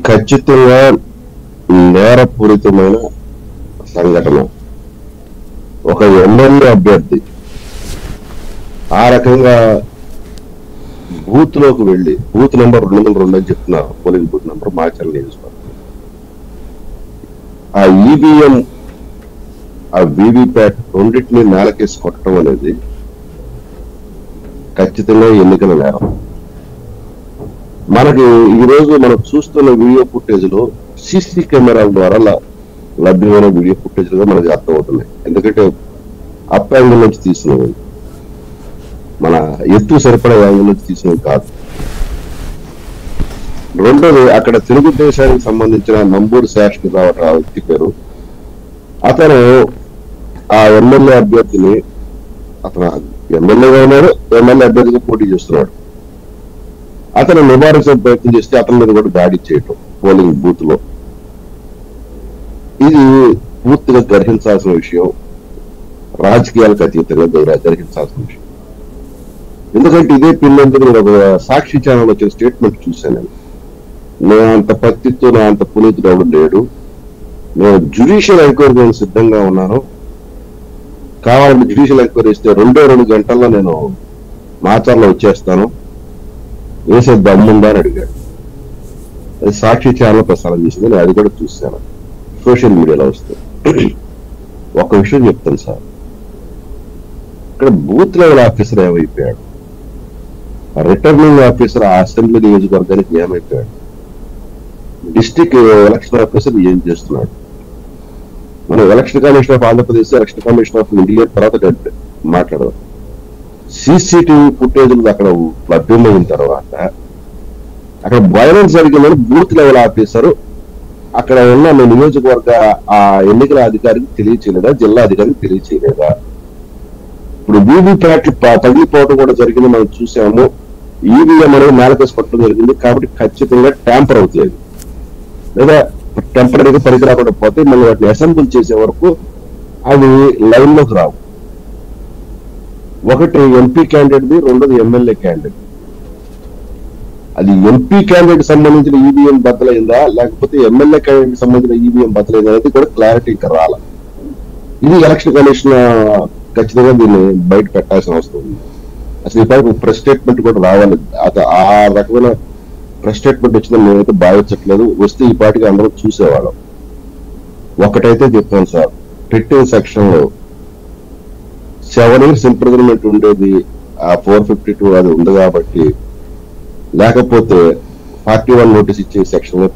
ఖచ్చితంగా నేరపూరితమైన సంఘటన. ఒక ఎమ్మెల్యే అభ్యర్థి ఆ రకంగా బూత్ లోకి వెళ్లి, బూత్ నెంబర్ 202 అని చెప్తున్నారు, పోలింగ్ బూత్ నెంబర్ మాచర్ల నియోజకవర్గం. ఆ ఈవీఎం, ఆ వీవీప్యాట్ రెండింటినీ నేలకేసి కొట్టడం అనేది ఖచ్చితంగా ఎన్నికల నేరం. మనకి ఈ రోజు మనం చూస్తున్న వీడియో ఫుటేజ్ లో సీసీ కెమెరాల ద్వారా లభ్యమైన వీడియో ఫుటేజ్ గా మనకి అర్థమవుతున్నాయి. ఎందుకంటే అప్ యాంగిల్ నుంచి తీసినవి, మన ఎత్తు సరిపడే యాంగిల్ నుంచి తీసినవి కాదు. రెండోది, అక్కడ తెలుగుదేశానికి సంబంధించిన నంబూరు శాసనరావు ఆ వ్యక్తి పేరు, అతను ఆ ఎమ్మెల్యే అభ్యర్థిని, అతను ఎమ్మెల్యేగా ఉన్నాడు, ఎమ్మెల్యే అభ్యర్థిగా పోటీ చేస్తున్నాడు, అతను నివారించే ప్రయత్నం చేస్తే అతని మీద కూడా దాడి చేయటం పోలింగ్ బూత్ లో. ఇది పూర్తిగా గ్రహించాల్సిన విషయం, రాజకీయాలకు అతీతంగా గ్రహించాల్సిన విషయం. ఎందుకంటే ఇదే పిల్లలందరూ నేను ఒక సాక్షి ఛానల్ వచ్చిన స్టేట్మెంట్ చూశాను. నేను అంత పత్తితో, నా అంత పునీతుడు ఎవడు లేడు, నేను జ్యుడిషియల్ ఎంక్వైరీ సిద్ధంగా ఉన్నాను, కావాలంటే జ్యుడిషియల్ ఎంక్వైరీ ఇస్తే 2 గంటల్లో నేను మాచర్లో వచ్చేస్తాను, వేసే దమ్ముందా అని అడిగాడు. అది సాక్షి ఛానల్ ప్రసారం చేసింది, నేను అది కూడా చూశాను, సోషల్ మీడియాలో వస్తుంది. ఒక విషయం చెప్తాను సార్, ఇక్కడ బూత్ లెవెల్ ఆఫీసర్ ఏమైపోయాడు, రిటర్నింగ్ ఆఫీసర్ ఆ అసెంబ్లీ నియోజకవర్గానికి ఏమైపోయాడు, డిస్ట్రిక్ట్ ఎలక్షన్ ఆఫీసర్ ఏం చేస్తున్నాడు? మనం election commission of Andhra Pradesh, election commission of India తర్వాత మాట్లాడదాం. సీసీటీవీ ఫుటేజ్ అక్కడ లభ్యమైన తర్వాత అక్కడ వైలెన్స్ జరిగిందని బూత్ లెవెల్ ఆఫీసర్ అక్కడ ఉన్న నియోజకవర్గ ఆ ఎన్నికల అధికారికి తెలియచేయలేదా, జిల్లా అధికారికి తెలియచేయలేదా? ఇప్పుడు వీవీప్యాట్లు తగిలిపోవడం కూడా జరిగింది, మనం చూసాము. ఈవీఎం అనేది నేలకేసి కొట్టడం జరిగింది, కాబట్టి ఖచ్చితంగా ట్యాంపర్ అవుతుంది, లేదా టెంపరీగా పనికి రాకుండా పోతే మళ్ళీ వాటిని అసెంబ్లీ చేసే వరకు అవి లైన్ లోకి రావు. ఒకటి ఎంపీ క్యాండిడేట్ది, రెండోది ఎమ్మెల్యే క్యాండిడేట్. అది ఎంపీ క్యాండిడేట్ సంబంధించిన ఈవీఎం బద్దలైందా, లేకపోతే ఎమ్మెల్యే క్యాండిడేట్ సంబంధించిన ఈవీఎం బద్దలైందా అనేది కూడా క్లారిటీ ఇంకా రాల. ఇది ఎలక్షన్ కమిషన్ ఖచ్చితంగా దీన్ని బయట పెట్టాల్సిన అవసరం ఉంది. అసలు ఈ పైపు ప్రెస్ స్టేట్మెంట్ కూడా రావాలి. ఆ రకమైన ప్రెస్ స్టేట్మెంట్ వచ్చిందని నేనైతే భావించట్లేదు. వస్తే ఈ పాటికి అందరూ చూసేవాళ్ళం. ఒకటైతే చెప్తాను సార్, పెట్టిన సెక్షన్ లో 7 years ఇంప్రిజన్మెంట్ ఉండేది, ఆ 452 అది ఉంది కాబట్టి, లేకపోతే 41 నోటీస్ ఇచ్చే సెక్షన్ లో